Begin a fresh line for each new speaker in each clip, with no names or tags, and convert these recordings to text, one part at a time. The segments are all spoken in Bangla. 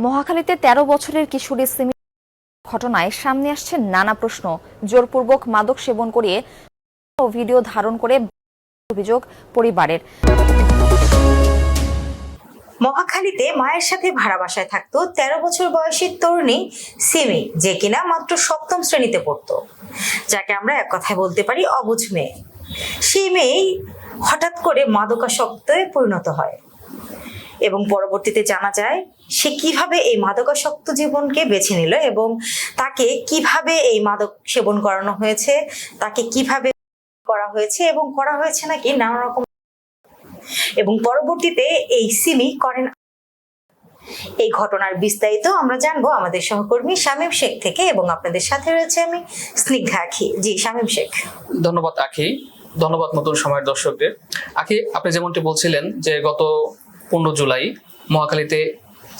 মহাখালীতে ১৩ বছরের কিশোরী সিমি ঘটনায় সামনে আসছে নানা প্রশ্ন। জোরপূর্বক মাদক সেবন করিয়ে ভিডিও ধারণ করে অভিযোগ পরিবারের।
মহাখালীতে মায়ের সাথে ভাড়া বাসায় থাকতো ১৩ বছর বয়সী তরুণী সিমি, যে কিনা মাত্র সপ্তম শ্রেণীতে পড়তো, যাকে আমরা এক কথায় বলতে পারি অবুঝ মেয়ে। সেই মেয়ে হঠাৎ করে মাদকাসক্তে পরিণত হয় এবং পরবর্তীতে জানা যায় সে কিভাবে এই মাদকাসক্ত জীবনকে বেছে নিল এবং তাকে কিভাবে এই মাদক সেবন করানো হয়েছে, তাকে কিভাবে করা হয়েছে এবং করা হয়েছে নাকি নানা রকম, এবং পরবর্তীতে এই সিমি করেন। এই ঘটনার বিস্তারিত আমরা জানবো আমাদের সহকর্মী শামীম শেখ থেকে, এবং আপনাদের সাথে রয়েছে আমি স্নিগ্ধা আখি। জি শামীম শেখ।
ধন্যবাদ আখি, ধন্যবাদ নতুন সময়ের দর্শকদের। আখি, আপনি যেমনটি বলছিলেন যে গত 15 জুলাই মহাখালীতে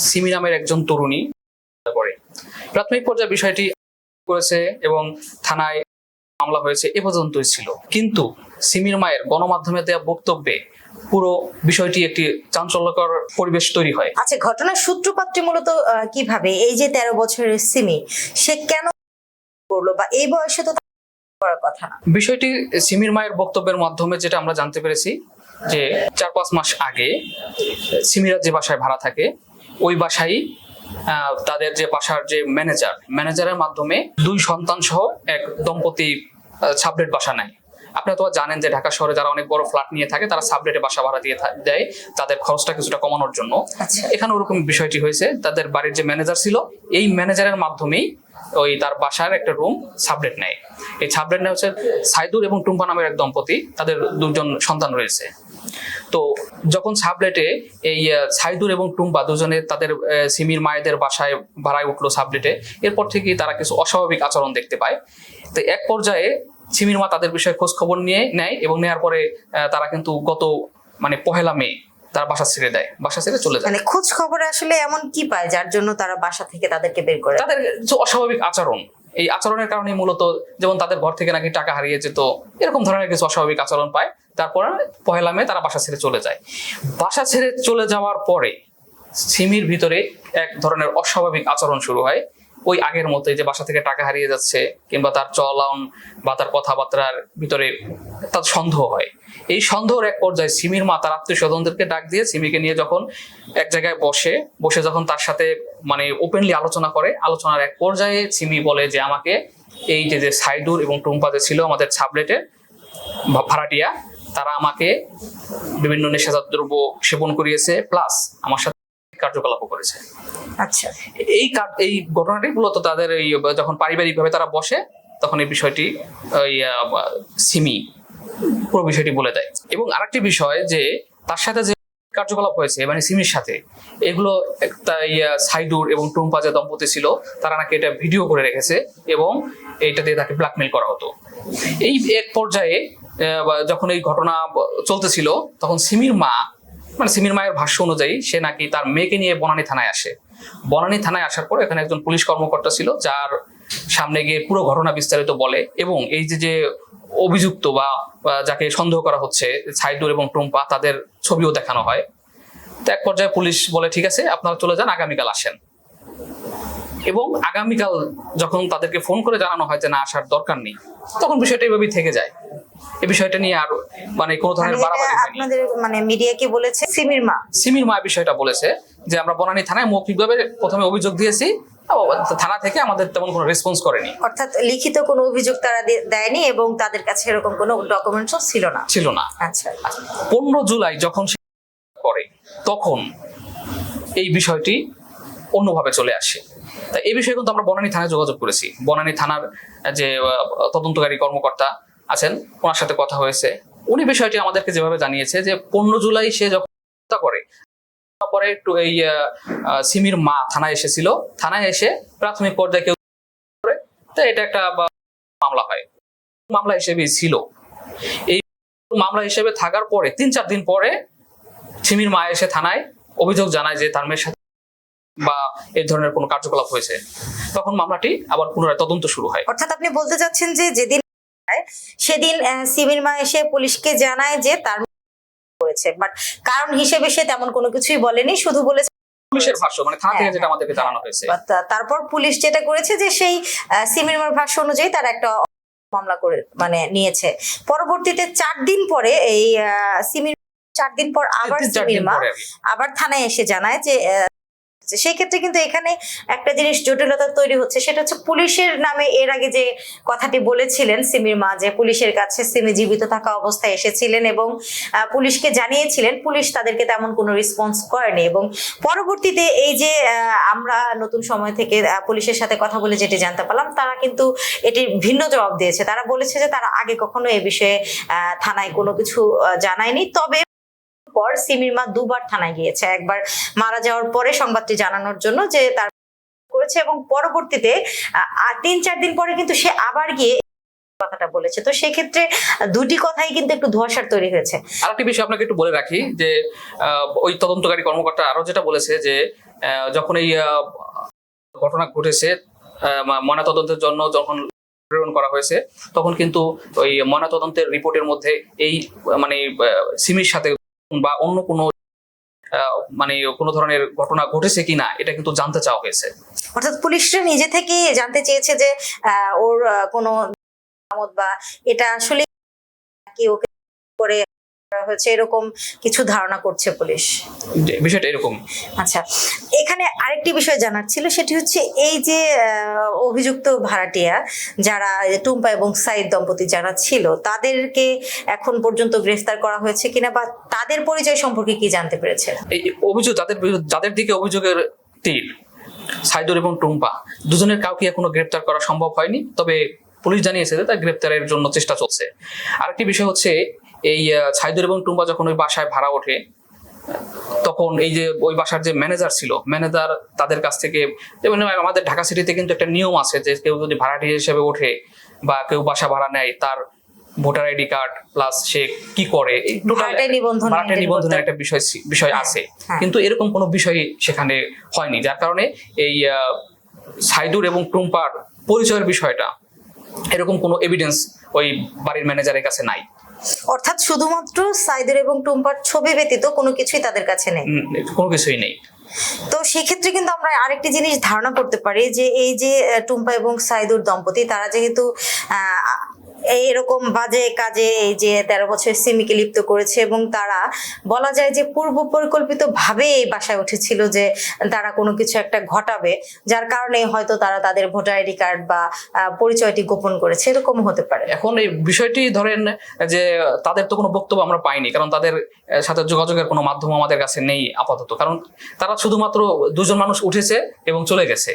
সিমি নামের একজন তরুণী করে প্রাথমিক পর্যায়ে বিষয়টি করেছে এবং থানায় মামলা হয়েছে এ পর্যন্তই ছিল। কিন্তু সিমির মায়ের গণমাধ্যমে দেওয়া বক্তব্যে পুরো বিষয়টি একটি চাঞ্চল্যকর পরিবেশ তৈরি হয়।
আচ্ছা, ঘটনার সূত্রপাতটি মূলত কিভাবে, এই যে 13 বছরের সিমি সে কেন করলো, বা এই বয়সে তো করার কথা না?
বিষয়টি সিমির মায়ের বক্তব্যের মাধ্যমে যেটা আমরা জানতে পেরেছি যে 4-5 মাস আগে সিমিরা যে বাসায় ভাড়া থাকে ওই বাসায় তাদের যে বাসার যে ম্যানেজারের মাধ্যমে 2 সন্তান সহ এক দম্পতি সাবলেট বাসা নেয়। আপনারা তো জানেন যে ঢাকা শহরে যারা অনেক বড় ফ্ল্যাট নিয়ে থাকে তারা সাবলেটে বাসা ভাড়া দিয়ে দেয় তাদের খরচটা কিছুটা কমানোর জন্য। এখানে ওরকম বিষয়টি হয়েছে, তাদের বাড়ির যে ম্যানেজার ছিল এই ম্যানেজারের মাধ্যমেই ওই তার বাসার একটা রুম সাবলেট নেয়। এই সাবলেট নেয় হচ্ছে সাইদুর এবং টুম্পা নামের এক দম্পতি, তাদের 2 সন্তান রয়েছে। তো যখন সাবলেটে এই সাইদুর এবং টুম্পা দুজনে তাদের সিমির মায়েদের বাসায় ভাড়ায় উঠলো সাবলেটে, এরপর থেকেই তারা কিছু অস্বাভাবিক আচরণ দেখতে পায়। তো এক পর্যায়ে সিমির মা তাদের বিষয়ে খোঁজ খবর নিয়ে নেয় এবং নেওয়ার পরে তারা কিন্তু গত 1 মে তারা বাসা ছেড়ে দেয়, বাসা ছেড়ে চলে যায়।
মানে খোঁজ খবরে আসলে এমন কি পায় যার জন্য তারা বাসা থেকে তাদেরকে বের করে?
তাদের যে অস্বাভাবিক আচরণ, এই আচরণের কারণে মূলত, যেমন তাদের ঘর থেকে নাকি টাকা হারিয়ে যেত, এরকম ধরনের কিছু অস্বাভাবিক আচরণ পায়। তারপর 1 মে তারা বাসা ছেড়ে চলে যায়। বাসা ছেড়ে চলে যাওয়ার পরে সিমির ভিতরে এক ধরনের অস্বাভাবিক আচরণ শুরু হয়, ওই আগের মতোই, যে বাসা থেকে টাকা হারিয়ে যাচ্ছে কিংবা তার চলন বা তার কথাবার্তার ভিতরে তার সন্দেহ হয়। এই সন্দেহের এক পর্যায়ে সিমির মা তার আত্মীয় স্বজনদেরকে ডাক দিয়ে সিমিকে নিয়ে যখন এক জায়গায় বসে যখন তার সাথে ওপেনলি আলোচনা করে, আলোচনার এক পর্যায়ে সিমি বলে যে আমাকে এই যে সাইদুর এবং টুম্পা যে ছিল আমাদের সাবলেটের ভাড়াটিয়া, তারা আমাকে বিভিন্ন নেশাজাত দ্রব্য সেবন করিয়েছে, প্লাস আমার সাথে কার্যকলাপও করেছে।
আচ্ছা,
এই ঘটনাটি মূলত তাদের যখন পারিবারিকভাবে তারা বসে তখন এই বিষয়টি সিমি পুরো বিষয়টি বলে দেয়। এবং আরেকটি বিষয় যে তার সাথে যে কার্যকলাপ হয়েছে সিমির সাথে, এগুলো সাইদুর এবং টুম্পা যে দম্পতি ছিল তারা নাকি এটা ভিডিও করে রেখেছে এবং এটা দিয়ে তাকে ব্ল্যাকমেল করা হতো। এই এক পর্যায়ে যখন এই ঘটনা চলতেছিল তখন সিমির মায়ের ভাষ্য অনুযায়ী সে নাকি তার মেয়েকে নিয়ে বনানী থানায় আসে। বনানী থানায় আসার পর এখানে একজন পুলিশ কর্মকর্তা ছিল যার সামনে গিয়ে পুরো ঘটনা বিস্তারিত বলে, এবং এই যে অভিযুক্ত বা যাকে সন্দেহ করা হচ্ছে সাইদুর এবং টুম্পা, তাদের ছবিও দেখানো হয়। তো এক পর্যায়ে পুলিশ বলে ঠিক আছে আপনারা চলে যান, আগামীকাল আসেন। এবং আগামীকাল যখন তাদেরকে ফোন করে জানানো হয় যে না আসার দরকার নেই, তখন বিষয়টা এইভাবেই থেকে যায়। এই বিষয়টা নিয়ে আর কোনো ধরনের বাড়াবাড়ি হয়নি।
আপনাদের মিডিয়া কি বলেছে? সিমির মা
বিষয়টা বলেছে যে আমরা বনানী থানায় মৌখিকভাবে প্রথমে অভিযোগ দিয়েছি, থানা থেকে আমাদের তেমন কোনো রেসপন্স করেনি,
অর্থাৎ লিখিত কোনো অভিযোগ তারা দেয়নি এবং তাদের কাছে এরকম কোনো ডকুমেন্টসও ছিল না। আচ্ছা,
15 জুলাই যখন সে করে তখন এই বিষয়টি অন্যভাবে চলে আসে। তাই এই বিষয়ে কিন্তু আমরা বনানী থানায় যোগাযোগ করেছি। বনানী থানার যে তদন্তকারী কর্মকর্তা আছেন ওনার সাথে কথা হয়েছে। উনি বিষয়টি আমাদেরকে যেভাবে জানিয়েছে যে 15 জুলাই সে যখন করে পরে একটু এই সিমির মা থানায় এসেছিল, থানায় এসে প্রাথমিক পর্যায়ে কেউ করে, তো এটা একটা মামলা হয়, মামলা হিসেবেই ছিল। এই মামলা হিসেবে থাকার পরে 3-4 দিন পরে সিমির মা এসে থানায় অভিযোগ জানায় যে তার মেয়ের সাথে বা এই ধরনের কোনো কার্যকলাপ হয়েছে। তখন মামলাটি আবার পুনরায় তদন্ত শুরু হয়।
অর্থাৎ আপনি বলতে চাচ্ছেন যে সেদিন সিমির মা এসে পুলিশকে জানায় যে তার করেছে, বাট কারণ হিসেবে সে তেমন কোনো কিছুই বলেনি, শুধু বলেছে
পুলিশের ভাষ্য, মানে থানা থেকে
হ্যাঁ,
যেটা আমাদেরকে
হ্যাঁ।
জানানো হয়েছে।
তারপর পুলিশ যেটা করেছে যে সেই সিমির ভাষ্য অনুযায়ী তারা একটা মামলা করে মানে নিয়েছে। পরবর্তীতে 4 দিন পরে এই সিমির 4 দিন পর আবার
3-4
সিমির
দিন
মা
পরে আর কি।
আবার থানায় এসে জানায় যে সেই ক্ষেত্রে কিন্তু এখানে একটা জিনিস জটিলতা তৈরি হচ্ছে, সেটা হচ্ছে পুলিশের নামে এর আগে যে কথাটি বলেছিলেন সিমির মা, যে পুলিশের কাছে সিমি জীবিত থাকা অবস্থায় এসেছিলেন এবং পুলিশকে জানিয়েছিলেন, পুলিশ তাদেরকে তেমন কোনো রেসপন্স করেনি। এবং পরবর্তীতে এই যে আমরা নতুন সময় থেকে পুলিশের সাথে কথা বলে যেটি জানতে পারলাম, তারা কিন্তু এটির ভিন্ন জবাব দিয়েছে। তারা বলেছে যে তারা আগে কখনো এ বিষয়ে থানায় কোনো কিছু জানায়নি। তবে পর সিমির মা 2 বার থানায় গিয়েছে, একবার মারা যাওয়ার পরে সংবাদটি জানানোর জন্য যে তার করেছে, এবং পরবর্তীতে 3-4 দিন পরে কিন্তু সে আবার গিয়ে কথাটা বলেছে। তো সেক্ষেত্রে দুটি কথাই কিন্তু একটু ধোঁয়াশার তৈরি হয়েছে।
আরেকটি বিষয় আপনাকে একটু বলে রাখি যে ওই তদন্তকারী কর্মকর্তা আরো যেটা বলেছে যে যখন এই ঘটনা ঘটেছে, ময়নাতদন্তের জন্য যখন প্রেরণ করা হয়েছে, তখন কিন্তু ওই ময়নাতদন্তের রিপোর্টের মধ্যে এই মানে সিমির সাথে বা অন্য কোনো মানে কোনো ধরনের ঘটনা ঘটেছে কিনা এটা কিন্তু জানতে চাওয়া হয়েছে।
অর্থাৎ পুলিশরা নিজে থেকে জানতে চেয়েছে যে ওর কোনো বা এটা আসলে কি ওকে করে হয়েছে, এরকম কিছু ধারণা করছে পুলিশ।
বিষয়টা এরকম।
আচ্ছা, এখানে আরেকটি বিষয় জানার ছিল, সেটি হচ্ছে এই যে অভিযুক্ত ভাড়াটিয়া যারা টুম্পা এবং সাইদ দম্পতি যারা ছিল, তাদেরকে এখন পর্যন্ত গ্রেফতার করা হয়েছে কিনা বা তাদের পরিচয় সম্পর্কে কি জানতে পেরেছে?
এই অভিযোগ যাদের দিকে অভিযোগের তীর, সাইদুর এবং টুম্পা দুজনের কাউকে এখনো গ্রেফতার করা সম্ভব হয়নি। তবে পুলিশ জানিয়েছে যে তার গ্রেফতারের জন্য চেষ্টা চলছে। আরেকটি বিষয় হচ্ছে এই সাইদুর এবং টুম্পা যখন ওই বাসায় ভাড়া ওঠে, তখন এই যে ওই বাসার যে ম্যানেজার ছিল, ম্যানেজার তাদের কাছ থেকে, যেমন আমাদের ঢাকা সিটিতে কিন্তু একটা নিয়ম আছে যে কেউ যদি ভাড়াটি হিসেবে ওঠে বা কেউ বাসা ভাড়া নেয়, তার ভোটার আইডি কার্ড প্লাস সে কি করে,
ভাড়াটিয়া
নিবন্ধনের একটা বিষয় আছে। কিন্তু এরকম কোনো বিষয় সেখানে হয়নি, যার কারণে এই সাইদুর এবং টুম্পার পরিচয়ের বিষয়টা এরকম কোনো এভিডেন্স ওই বাড়ির ম্যানেজারের কাছে নাই।
অর্থাৎ শুধুমাত্র সাইদুর এবং টুম্পার ছবি ব্যতীত কোনো কিছুই তাদের কাছে নেই,
কোনো কিছুই নেই।
তো সেক্ষেত্রে কিন্তু আমরা আরেকটি জিনিস ধারণা করতে পারি যে এই যে টুম্পা এবং সাইদুর দম্পতি, তারা যেহেতু এইরকম বাজে কাজে এই যে 13 বছরের সিমিকে লিপ্ত করেছে এবং তারা বলা যায় যে পূর্ব পরিকল্পিত ভাবে এই বাসায় উঠেছিল যে তারা কোনো কিছু একটা ঘটাবে, যার কারণে হয়তো তারা তাদের ভোটার আইডি কার্ড বা পরিচয়টি গোপন করেছে, এরকম হতে পারে।
এখন এই বিষয়টি ধরেন যে তাদের তো কোনো বক্তব্য আমরা পাইনি, কারণ তাদের সাথে যোগাযোগের কোনো মাধ্যম আমাদের কাছে নেই আপাতত, কারণ তারা শুধুমাত্র 2 জন মানুষ উঠেছে এবং চলে গেছে,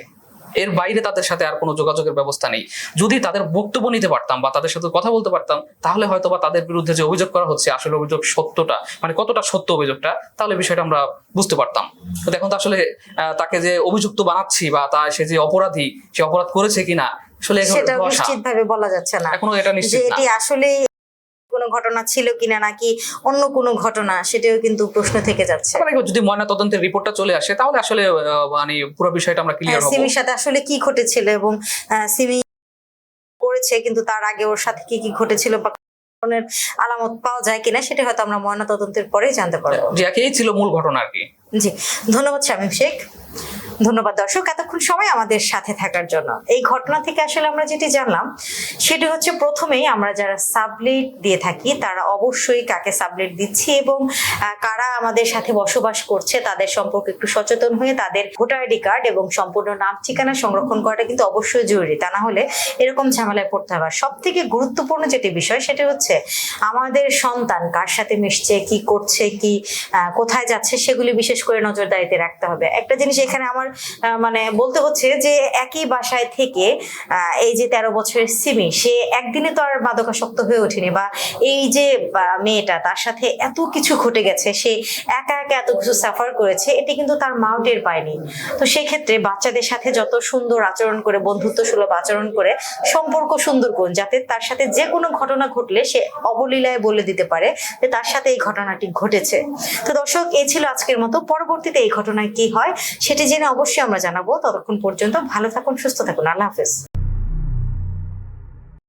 এর বাইরে তাদের সাথে আর কোনো যোগাযোগের ব্যবস্থা নেই। যদি তাদের বক্তব্য নিতে পারতাম বা তাদের সাথে কথা বলতে পারতাম, তাহলে হয়তো বা তাদের বিরুদ্ধে যে অভিযোগ করা হচ্ছে আসলে অভিযোগ সত্যটা, মানে কতটা সত্য অভিযোগটা, তাহলে বিষয়টা আমরা বুঝতে পারতাম। তো এখন তো আসলে তাকে যে অভিযুক্ত বানাচ্ছি বা সে যে অপরাধী, সে অপরাধ করেছে কিনা আসলে
সেটা নিশ্চিতভাবে বলা যাচ্ছে না,
এখনো এটা নিশ্চিত
যে এটি আসলে কোনো ঘটনা ছিল কিনা নাকি অন্য কোনো ঘটনা, সেটাও কিন্তু প্রশ্ন থেকে যাচ্ছে।
যদি ময়নাতদন্তের রিপোর্টটা চলে আসে তাহলে আসলে মানে পুরো বিষয়টা আমরা ক্লিয়ার হব,
সিমির সাথে আসলে কি ঘটেছিল এবং সিমি করেছে কিন্তু তার আগে ওর সাথে কি কি ঘটেছিল বা ধরনের আলামত পাওয়া যায় কিনা, সেটা হয়তো আমরা ময়নাতদন্তের পরেই জানতে পারবো।
যে এই ছিল মূল ঘটনা আর কি।
জি, ধন্যবাদ শামীম শেখ। ধন্যবাদ দর্শক এতক্ষণ সময় আমাদের সাথে থাকার জন্য। এই ঘটনা থেকে আসলে আমরা যেটি জানলাম সেটি হচ্ছে, প্রথমেই আমরা যারা সাবলেট দিয়ে থাকি তারা অবশ্যই কাকে সাবলেট দিচ্ছি এবং কারা আমাদের সাথে বসবাস করছে তাদের সম্পর্কে একটু সচেতন হয়ে তাদের ভোটার আইডি কার্ড এবং সম্পূর্ণ নাম ঠিকানা সংরক্ষণ করাটা কিন্তু অবশ্যই জরুরি, তা না হলে এরকম ঝামেলায় পড়তে হবে। সব থেকে গুরুত্বপূর্ণ যেটি বিষয় সেটি হচ্ছে আমাদের সন্তান কার সাথে মিশছে, কি করছে, কি কোথায় যাচ্ছে, সেগুলি বিশেষ করে নজরদারিতে রাখতে হবে। একটা জিনিস এখানে আমার মানে বলতে হচ্ছে যে একই বাসায় থেকে এই যে 13 বছরের সিমি, সে একদিনে তো আর মাদকাসক্ত হয়ে ওঠেনি, বা এই যে মেয়েটা তার সাথে এত কিছু ঘটে গেছে, সে একা একা এত কিছু সাফার করেছে, এটি কিন্তু তার মাও টের পায়নি। তো সেক্ষেত্রে বাচ্চাদের সাথে যত সুন্দর আচরণ করে, বন্ধুত্ব সুলভ আচরণ করে সম্পর্ক সুন্দর করুন, যাতে তার সাথে যে কোনো ঘটনা ঘটলে সে অবলীলায় বলে দিতে পারে যে তার সাথে এই ঘটনাটি ঘটেছে। তো দর্শক, এই ছিল আজকের মতো। পরবর্তীতে এই ঘটনায় কি হয় সেটি জেনে অবশ্যই আমরা জানাবো। ততক্ষণ পর্যন্ত ভালো থাকুন, সুস্থ থাকুন। আল্লাহ হাফেজ।